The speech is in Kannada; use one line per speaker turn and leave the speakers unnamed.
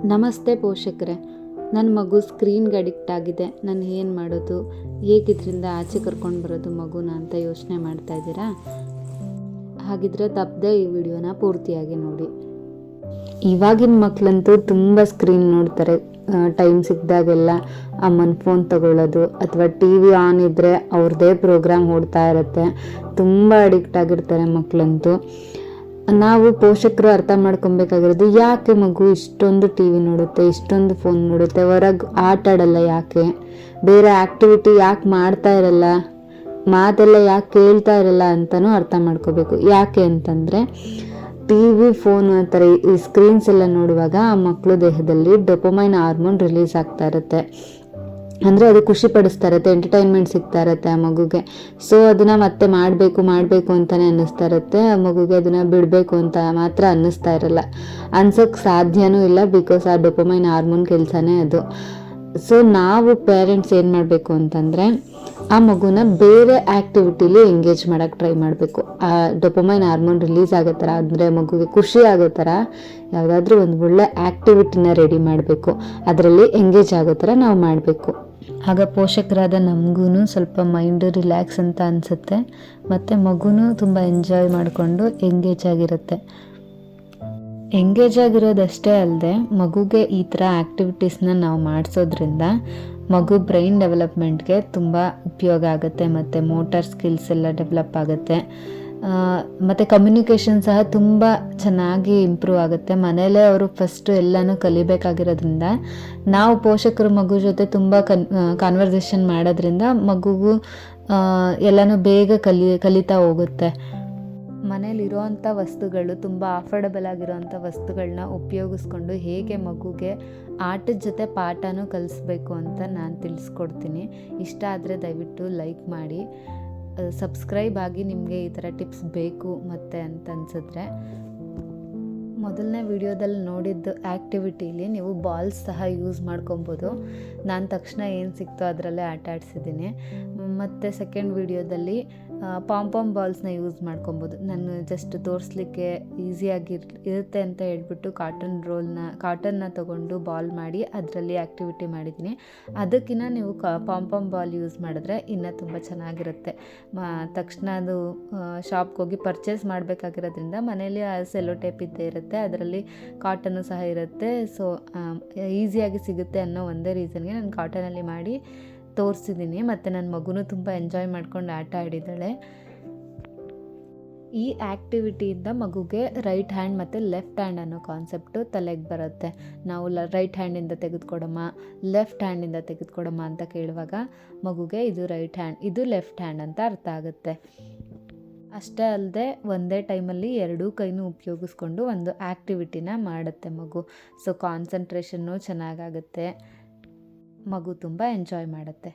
ನಮಸ್ತೆ ಪೋಷಕರೇ, ನನ್ನ ಮಗು ಸ್ಕ್ರೀನ್ಗೆ ಅಡಿಕ್ಟ್ ಆಗಿದೆ. ನಾನು ಏನು ಮಾಡೋದು, ಹೇಗಿದ್ರಿಂದ ಆಚೆ ಕರ್ಕೊಂಡು ಬರೋದು ಮಗುನ ಅಂತ ಯೋಚನೆ ಮಾಡ್ತಾ ಇದ್ದೀರಾ? ಹಾಗಿದ್ರೆ ತಪ್ಪದೆ ಈ ವಿಡಿಯೋನ ಪೂರ್ತಿಯಾಗಿ ನೋಡಿ. ಇವಾಗಿನ ಮಕ್ಕಳಂತೂ ತುಂಬ ಸ್ಕ್ರೀನ್ ನೋಡ್ತಾರೆ. ಟೈಮ್ ಸಿಕ್ಕಿದಾಗೆಲ್ಲ ಅಮ್ಮನ ಫೋನ್ ತಗೊಳ್ಳೋದು ಅಥವಾ ಟಿ ವಿ ಆನ್ ಇದ್ದರೆ ಅವ್ರದ್ದೇ ಪ್ರೋಗ್ರಾಮ್ ಓಡ್ತಾ ಇರುತ್ತೆ. ತುಂಬ ಅಡಿಕ್ಟ್ ಆಗಿರ್ತಾರೆ ಮಕ್ಕಳಂತೂ. ನಾವು ಪೋಷಕರು ಅರ್ಥ ಮಾಡ್ಕೊಬೇಕಾಗಿರೋದು, ಯಾಕೆ ಮಗು ಇಷ್ಟೊಂದು ಟಿ ವಿ ನೋಡುತ್ತೆ, ಇಷ್ಟೊಂದು ಫೋನ್ ನೋಡುತ್ತೆ, ಹೊರಗೆ ಆಟ ಆಡಲ್ಲ, ಯಾಕೆ ಬೇರೆ ಆ್ಯಕ್ಟಿವಿಟಿ ಯಾಕೆ ಮಾಡ್ತಾ ಇರಲ್ಲ, ಮಾತೆಲ್ಲ ಯಾಕೆ ಕೇಳ್ತಾ ಇರಲ್ಲ ಅಂತಲೂ ಅರ್ಥ ಮಾಡ್ಕೋಬೇಕು. ಯಾಕೆ ಅಂತಂದರೆ ಟಿ ವಿ ಫೋನ್ ಆ ಥರ ಈ ಸ್ಕ್ರೀನ್ಸ್ ಎಲ್ಲ ನೋಡುವಾಗ ಆ ಮಕ್ಕಳು ದೇಹದಲ್ಲಿ ಡೋಪಮೈನ್ ಹಾರ್ಮೋನ್ ರಿಲೀಸ್ ಆಗ್ತಾ ಇರುತ್ತೆ. ಅಂದರೆ ಅದು ಖುಷಿ ಪಡಿಸ್ತಾ ಇರುತ್ತೆ, ಎಂಟರ್ಟೈನ್ಮೆಂಟ್ ಸಿಗ್ತಾ ಇರುತ್ತೆ ಆ ಮಗುಗೆ. ಸೊ ಅದನ್ನು ಮತ್ತೆ ಮಾಡಬೇಕು ಅಂತಲೇ ಅನ್ನಿಸ್ತಾ ಇರುತ್ತೆ. ಆ ಮಗುಗೆ ಅದನ್ನು ಬಿಡಬೇಕು ಅಂತ ಮಾತ್ರ ಅನ್ನಿಸ್ತಾ ಇರಲ್ಲ, ಅನ್ಸೋಕ್ಕೆ ಸಾಧ್ಯನೂ ಇಲ್ಲ. ಬಿಕಾಸ್ ಆ ಡೋಪಮೈನ್ ಹಾರ್ಮೋನ್ ಕೆಲಸನೇ ಅದು. ಸೊ ನಾವು ಪೇರೆಂಟ್ಸ್ ಏನು ಮಾಡಬೇಕು ಅಂತಂದರೆ ಆ ಮಗುನ ಬೇರೆ ಆ್ಯಕ್ಟಿವಿಟಿಲಿ ಎಂಗೇಜ್ ಮಾಡೋಕ್ಕೆ ಟ್ರೈ ಮಾಡಬೇಕು. ಆ ಡೋಪಮೈನ್ ಹಾರ್ಮೋನ್ ರಿಲೀಸ್ ಆಗೋ ಥರ, ಅಂದರೆ ಮಗುಗೆ ಖುಷಿ ಆಗೋ ಥರ ಯಾವುದಾದ್ರೂ ಒಂದು ಒಳ್ಳೆ ಆ್ಯಕ್ಟಿವಿಟಿನ ರೆಡಿ ಮಾಡಬೇಕು. ಅದರಲ್ಲಿ ಎಂಗೇಜ್ ಆಗೋ ಥರ ನಾವು ಮಾಡಬೇಕು. ಆಗ ಪೋಷಕರಾದ ನಮಗೂ ಸ್ವಲ್ಪ ಮೈಂಡ್ ರಿಲ್ಯಾಕ್ಸ್ ಅಂತ ಅನಿಸುತ್ತೆ, ಮತ್ತು ಮಗುನೂ ತುಂಬ ಎಂಜಾಯ್ ಮಾಡಿಕೊಂಡು ಎಂಗೇಜ್ ಆಗಿರುತ್ತೆ. ಎಂಗೇಜ್ ಆಗಿರೋದಷ್ಟೇ ಅಲ್ಲದೆ ಮಗುಗೆ ಈ ಥರ ಆ್ಯಕ್ಟಿವಿಟೀಸ್ನ ನಾವು ಮಾಡಿಸೋದ್ರಿಂದ ಮಗು ಬ್ರೈನ್ ಡೆವಲಪ್ಮೆಂಟ್ಗೆ ತುಂಬ ಉಪಯೋಗ ಆಗುತ್ತೆ, ಮತ್ತು ಮೋಟಾರ್ ಸ್ಕಿಲ್ಸ್ ಎಲ್ಲ ಡೆವಲಪ್ ಆಗುತ್ತೆ, ಮತ್ತು ಕಮ್ಯುನಿಕೇಷನ್ ಸಹ ತುಂಬ ಚೆನ್ನಾಗಿ ಇಂಪ್ರೂವ್ ಆಗುತ್ತೆ. ಮನೆಯಲ್ಲೇ ಅವರು ಫಸ್ಟು ಎಲ್ಲನೂ ಕಲಿಬೇಕಾಗಿರೋದ್ರಿಂದ ನಾವು ಪೋಷಕರು ಮಗು ಜೊತೆ ತುಂಬ ಕಾನ್ವರ್ಸೇಷನ್ ಮಾಡೋದ್ರಿಂದ ಮಗುಗೂ ಎಲ್ಲನೂ ಬೇಗ ಕಲಿತಾ ಹೋಗುತ್ತೆ. ಮನೇಲಿರೋವಂಥ ವಸ್ತುಗಳು ತುಂಬ ಅಫೋರ್ಡಬಲ್ ಆಗಿರೋವಂಥ ವಸ್ತುಗಳನ್ನ ಉಪಯೋಗಿಸ್ಕೊಂಡು ಹೇಗೆ ಮಗುಗೆ ಆಟದ ಜೊತೆ ಪಾಠನೂ ಕಲಿಸ್ಬೇಕು ಅಂತ ನಾನು ತಿಳಿಸ್ಕೊಡ್ತೀನಿ. ಇಷ್ಟ ಆದರೆ ದಯವಿಟ್ಟು ಲೈಕ್ ಮಾಡಿ, ಸಬ್ಸ್ಕ್ರೈಬ್ ಆಗಿ ನಿಮಗೆ ಈ ಥರ ಟಿಪ್ಸ್ ಬೇಕು ಮತ್ತು ಅಂತ ಅನಿಸಿದ್ರೆ. ಮೊದಲನೇ ವಿಡಿಯೋದಲ್ಲಿ ನೋಡಿದ್ದು ಆ್ಯಕ್ಟಿವಿಟೀಲಿ ನೀವು ಬಾಲ್ಸ್ ಸಹ ಯೂಸ್ ಮಾಡ್ಕೊಬೋದು. ನಾನು ತಕ್ಷಣ ಏನು ಸಿಕ್ತೋ ಅದರಲ್ಲೇ ಆಟ ಆಡಿಸಿದ್ದೀನಿ. ಮತ್ತು ಸೆಕೆಂಡ್ ವಿಡಿಯೋದಲ್ಲಿ ಪಾಂಪಾಮ್ ಬಾಲ್ಸ್ನ ಯೂಸ್ ಮಾಡ್ಕೊಬೋದು. ನಾನು ಜಸ್ಟ್ ತೋರಿಸ್ಲಿಕ್ಕೆ ಈಸಿಯಾಗಿ ಇರುತ್ತೆ ಅಂತ ಹೇಳ್ಬಿಟ್ಟು ಕಾಟನ್ನ ತೊಗೊಂಡು ಬಾಲ್ ಮಾಡಿ ಅದರಲ್ಲಿ ಆ್ಯಕ್ಟಿವಿಟಿ ಮಾಡಿದ್ದೀನಿ. ಅದಕ್ಕಿಂತ ನೀವು ಪಾಂಪಾಮ್ ಬಾಲ್ ಯೂಸ್ ಮಾಡಿದ್ರೆ ಇನ್ನೂ ತುಂಬ ಚೆನ್ನಾಗಿರುತ್ತೆ. ತಕ್ಷಣ ಅದು ಶಾಪ್ಗೆ ಹೋಗಿ ಪರ್ಚೇಸ್ ಮಾಡಬೇಕಾಗಿರೋದ್ರಿಂದ ಮನೇಲಿ ಸೆಲ್ಲೋ ಟೇಪ್ ಇದ್ದೇ ಇರುತ್ತೆ, ಅದರಲ್ಲಿ ಕಾಟನ್ನು ಸಹ ಇರುತ್ತೆ. ಸೊ ಈಸಿಯಾಗಿ ಸಿಗುತ್ತೆ ಅನ್ನೋ ಒಂದೇ ರೀಸನ್ಗೆ ನಾನು ಕಾಟನಲ್ಲಿ ಮಾಡಿ ತೋರಿಸಿದ್ದೀನಿ. ಮತ್ತು ನನ್ನ ಮಗುನೂ ತುಂಬ ಎಂಜಾಯ್ ಮಾಡ್ಕೊಂಡು ಆಟ ಆಡಿದ್ದಾಳೆ. ಈ ಆ್ಯಕ್ಟಿವಿಟಿಯಿಂದ ಮಗುಗೆ ರೈಟ್ ಹ್ಯಾಂಡ್ ಮತ್ತು ಲೆಫ್ಟ್ ಹ್ಯಾಂಡ್ ಅನ್ನೋ ಕಾನ್ಸೆಪ್ಟು ತಲೆಗೆ ಬರುತ್ತೆ. ನಾವು ರೈಟ್ ಹ್ಯಾಂಡಿಂದ ತೆಗೆದುಕೊಡಮ್ಮ, ಲೆಫ್ಟ್ ಹ್ಯಾಂಡಿಂದ ತೆಗೆದುಕೊಡಮ್ಮ ಅಂತ ಕೇಳುವಾಗ ಮಗುಗೆ ಇದು ರೈಟ್ ಹ್ಯಾಂಡ್, ಇದು ಲೆಫ್ಟ್ ಹ್ಯಾಂಡ್ ಅಂತ ಅರ್ಥ ಆಗುತ್ತೆ. ಅಷ್ಟೇ ಅಲ್ಲದೆ ಒಂದೇ ಟೈಮಲ್ಲಿ ಎರಡೂ ಕೈನೂ ಉಪಯೋಗಿಸ್ಕೊಂಡು ಒಂದು ಆ್ಯಕ್ಟಿವಿಟಿನ ಮಾಡುತ್ತೆ ಮಗು. ಸೊ ಕಾನ್ಸಂಟ್ರೇಷನ್ನು ಚೆನ್ನಾಗಾಗುತ್ತೆ, ಮಗು ತುಂಬ ಎಂಜಾಯ್ ಮಾಡುತ್ತೆ.